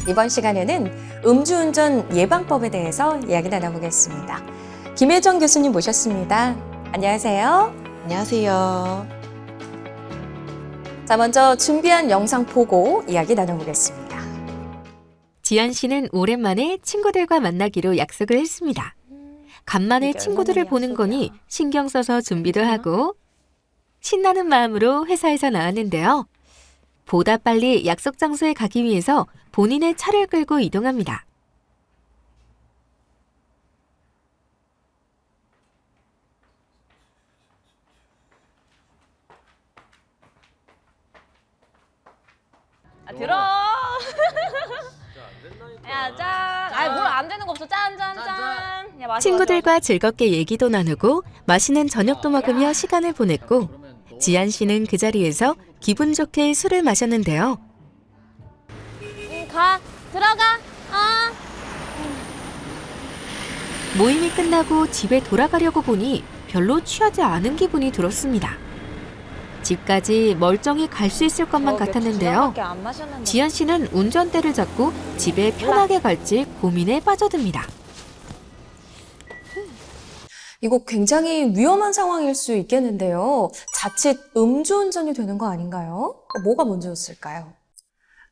이번 시간에는 음주운전 예방법에 대해서 이야기 나눠보겠습니다. 김혜정 교수님 모셨습니다. 안녕하세요. 안녕하세요. 자, 먼저 준비한 영상 보고 이야기 나눠보겠습니다. 지연 씨는 오랜만에 친구들과 만나기로 약속을 했습니다. 간만에 친구들을 보는 거니 신경 써서 준비도 하고 신나는 마음으로 회사에서 나왔는데요. 보다 빨리 약속 장소에 가기 위해서 본인의 차를 끌고 이동합니다. 들어. 야, 짠. 뭘 안 되는 거 없어. 짠, 짠, 짠. 야, 마셔, 친구들과 즐겁게 얘기도 나누고 맛있는 저녁도 먹으며 시간을 보냈고 지연 씨는 그 자리에서 기분 좋게 술을 마셨는데요. 가. 들어가. 모임이 끝나고 집에 돌아가려고 보니 별로 취하지 않은 기분이 들었습니다. 집까지 멀쩡히 갈 수 있을 것만 같았는데요. 안 마셨는데. 지연 씨는 운전대를 잡고 집에 편하게 갈지 고민에 빠져듭니다. 이거 굉장히 위험한 상황일 수 있겠는데요. 자칫 음주운전이 되는 거 아닌가요? 뭐가 문제였을까요?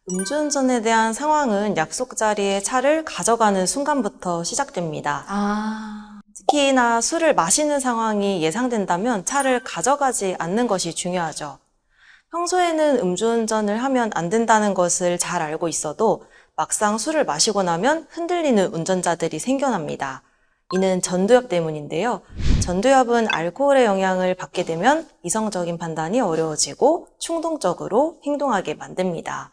음주운전에 대한 상황은 약속 자리에 차를 가져가는 순간부터 시작됩니다. 특히나 술을 마시는 상황이 예상된다면 차를 가져가지 않는 것이 중요하죠. 평소에는 음주운전을 하면 안 된다는 것을 잘 알고 있어도 막상 술을 마시고 나면 흔들리는 운전자들이 생겨납니다. 이는 전두엽 때문인데요. 전두엽은 알코올의 영향을 받게 되면 이성적인 판단이 어려워지고 충동적으로 행동하게 만듭니다.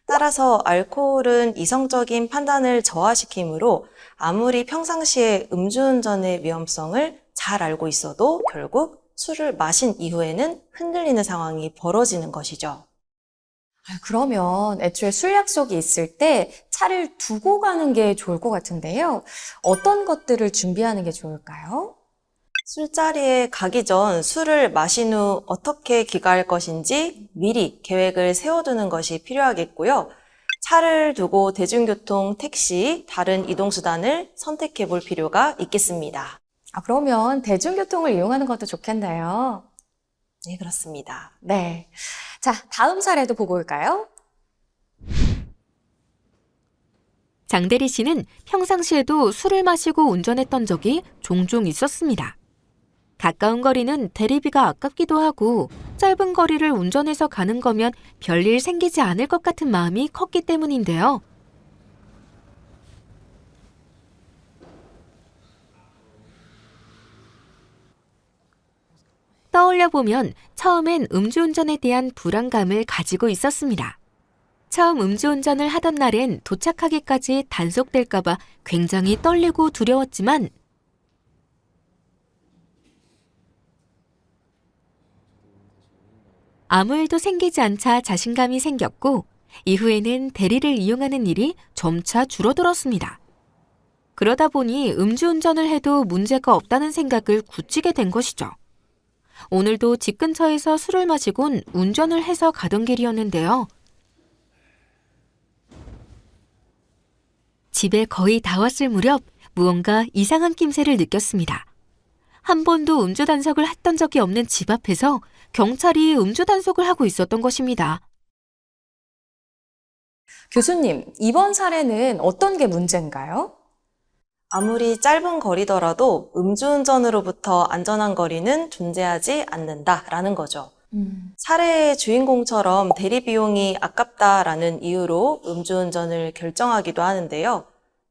따라서 알코올은 이성적인 판단을 저하시키므로 아무리 평상시에 음주운전의 위험성을 잘 알고 있어도 결국 술을 마신 이후에는 흔들리는 상황이 벌어지는 것이죠. 그러면 애초에 술 약속이 있을 때 차를 두고 가는 게 좋을 것 같은데요. 어떤 것들을 준비하는 게 좋을까요? 술자리에 가기 전 술을 마신 후 어떻게 귀가할 것인지 미리 계획을 세워두는 것이 필요하겠고요. 차를 두고 대중교통, 택시, 다른 이동수단을 선택해 볼 필요가 있겠습니다. 그러면 대중교통을 이용하는 것도 좋겠네요. 네, 그렇습니다. 네. 자, 다음 사례도 보고 올까요? 장대리 씨는 평상시에도 술을 마시고 운전했던 적이 종종 있었습니다. 가까운 거리는 대리비가 아깝기도 하고 짧은 거리를 운전해서 가는 거면 별일 생기지 않을 것 같은 마음이 컸기 때문인데요. 떠올려 보면 처음엔 음주운전에 대한 불안감을 가지고 있었습니다. 처음 음주운전을 하던 날엔 도착하기까지 단속될까봐 굉장히 떨리고 두려웠지만 아무 일도 생기지 않자 자신감이 생겼고 이후에는 대리를 이용하는 일이 점차 줄어들었습니다. 그러다 보니 음주운전을 해도 문제가 없다는 생각을 굳히게 된 것이죠. 오늘도 집 근처에서 술을 마시곤 운전을 해서 가던 길이었는데요. 집에 거의 다 왔을 무렵 무언가 이상한 낌새를 느꼈습니다. 한 번도 음주 단속을 했던 적이 없는 집 앞에서 경찰이 음주 단속을 하고 있었던 것입니다. 교수님, 이번 사례는 어떤 게 문제인가요? 아무리 짧은 거리더라도 음주운전으로부터 안전한 거리는 존재하지 않는다라는 거죠. 사례의 주인공처럼 대리 비용이 아깝다라는 이유로 음주운전을 결정하기도 하는데요.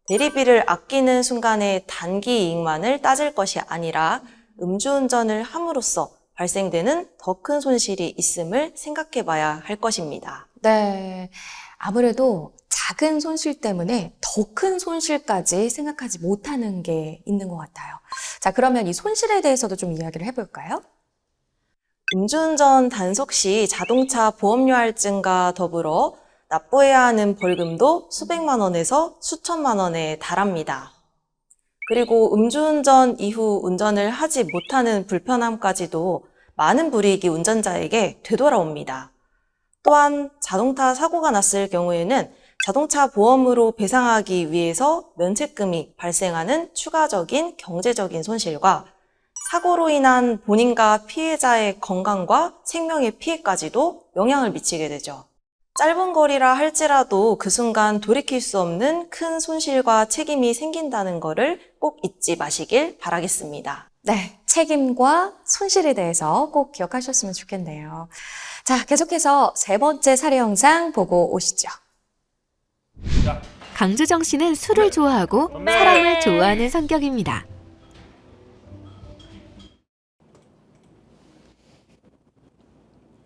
대리비를 아끼는 순간의 단기 이익만을 따질 것이 아니라 음주운전을 함으로써 발생되는 더 큰 손실이 있음을 생각해 봐야 할 것입니다. 네. 아무래도 작은 손실 때문에 더 큰 손실까지 생각하지 못하는 게 있는 것 같아요. 자, 그러면 이 손실에 대해서도 좀 이야기를 해볼까요? 음주운전 단속 시 자동차 보험료 할증과 더불어 납부해야 하는 벌금도 수백만 원에서 수천만 원에 달합니다. 그리고 음주운전 이후 운전을 하지 못하는 불편함까지도 많은 불이익이 운전자에게 되돌아옵니다. 또한 자동차 사고가 났을 경우에는 자동차 보험으로 배상하기 위해서 면책금이 발생하는 추가적인 경제적인 손실과 사고로 인한 본인과 피해자의 건강과 생명의 피해까지도 영향을 미치게 되죠. 짧은 거리라 할지라도 그 순간 돌이킬 수 없는 큰 손실과 책임이 생긴다는 거를 꼭 잊지 마시길 바라겠습니다. 네, 책임과 손실에 대해서 꼭 기억하셨으면 좋겠네요. 자, 계속해서 세 번째 사례 영상 보고 오시죠. 강주정 씨는 술을 좋아하고 사람을 좋아하는 성격입니다.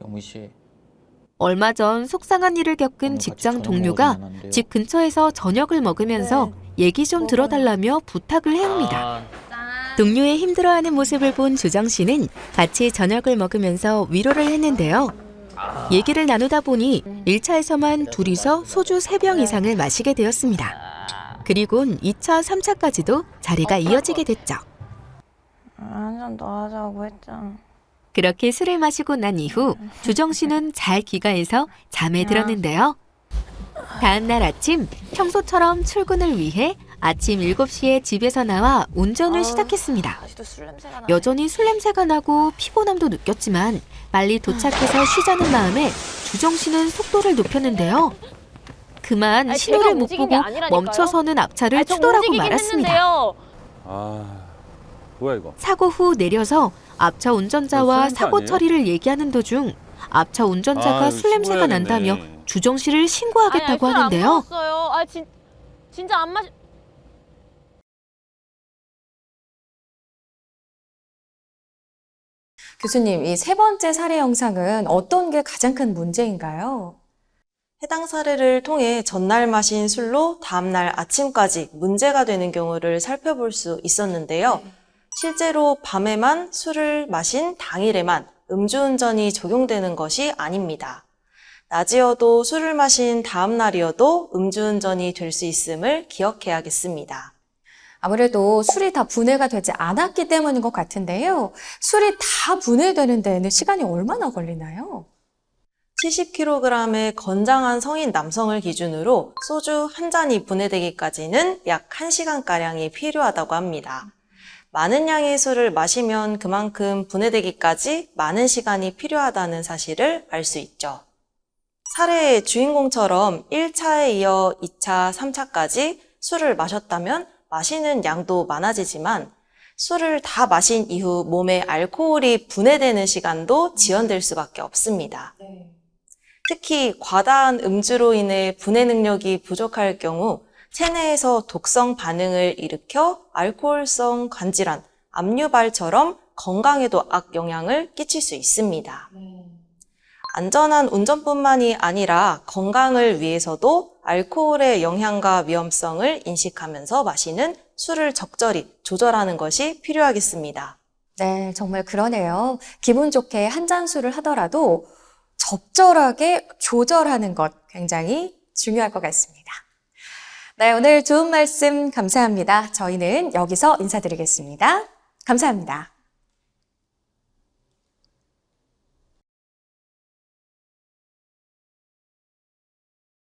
영미 씨. 얼마 전 속상한 일을 겪은 오늘 직장 같이 저녁 동료가 먹으면 안 돼요? 집 근처에서 저녁을 먹으면서 얘기 좀 들어달라며 부탁을 해옵니다. 동료의 힘들어하는 모습을 본 주정 씨는 같이 저녁을 먹으면서 위로를 했는데요. 얘기를 나누다 보니 1차에서만 둘이서 소주 3병 이상을 마시게 되었습니다. 그리곤 2차, 3차까지도 자리가 이어지게 됐죠. 한 잔 더 하자고 했잖아. 그렇게 술을 마시고 난 이후 주정 씨는 잘 귀가해서 잠에 들었는데요. 다음 날 아침 평소처럼 출근을 위해 아침 7시에 집에서 나와 운전을 시작했습니다. 아직도 술 냄새가 나. 여전히 술 냄새가 나고 피곤함도 느꼈지만 빨리 도착해서 쉬자는 마음에 주정 씨는 속도를 높였는데요. 그만 아니, 신호를 제가 못 움직인 게 보고 아니라니까요? 멈춰서는 앞차를 아니, 저 추돌하고 움직이긴 말았습니다. 했는데요. 아, 뭐야 이거? 사고 후 내려서 앞차 운전자와 술 사고 아니에요? 처리를 얘기하는 도중 앞차 운전자가 아, 술 냄새가 신고해야겠네. 난다며 주정 씨를 신고하겠다고 술안 하는데요. 먹었어요. 아, 진짜 안 마시. 교수님, 이 세 번째 사례 영상은 어떤 게 가장 큰 문제인가요? 해당 사례를 통해 전날 마신 술로 다음날 아침까지 문제가 되는 경우를 살펴볼 수 있었는데요. 실제로 밤에만 술을 마신 당일에만 음주운전이 적용되는 것이 아닙니다. 낮이어도 술을 마신 다음날이어도 음주운전이 될 수 있음을 기억해야겠습니다. 아무래도 술이 다 분해가 되지 않았기 때문인 것 같은데요. 술이 다 분해되는 데에는 시간이 얼마나 걸리나요? 70kg의 건장한 성인 남성을 기준으로 소주 한 잔이 분해되기까지는 약 1시간가량이 필요하다고 합니다. 많은 양의 술을 마시면 그만큼 분해되기까지 많은 시간이 필요하다는 사실을 알 수 있죠. 사례의 주인공처럼 1차에 이어 2차, 3차까지 술을 마셨다면 마시는 양도 많아지지만 술을 다 마신 이후 몸에 알코올이 분해되는 시간도 지연될 수밖에 없습니다. 특히 과다한 음주로 인해 분해 능력이 부족할 경우 체내에서 독성 반응을 일으켜 알코올성 간질환, 압류발처럼 건강에도 악영향을 끼칠 수 있습니다. 안전한 운전뿐만이 아니라 건강을 위해서도 알코올의 영향과 위험성을 인식하면서 마시는 술을 적절히 조절하는 것이 필요하겠습니다. 네, 정말 그러네요. 기분 좋게 한 잔 술을 하더라도 적절하게 조절하는 것 굉장히 중요할 것 같습니다. 네, 오늘 좋은 말씀 감사합니다. 저희는 여기서 인사드리겠습니다. 감사합니다.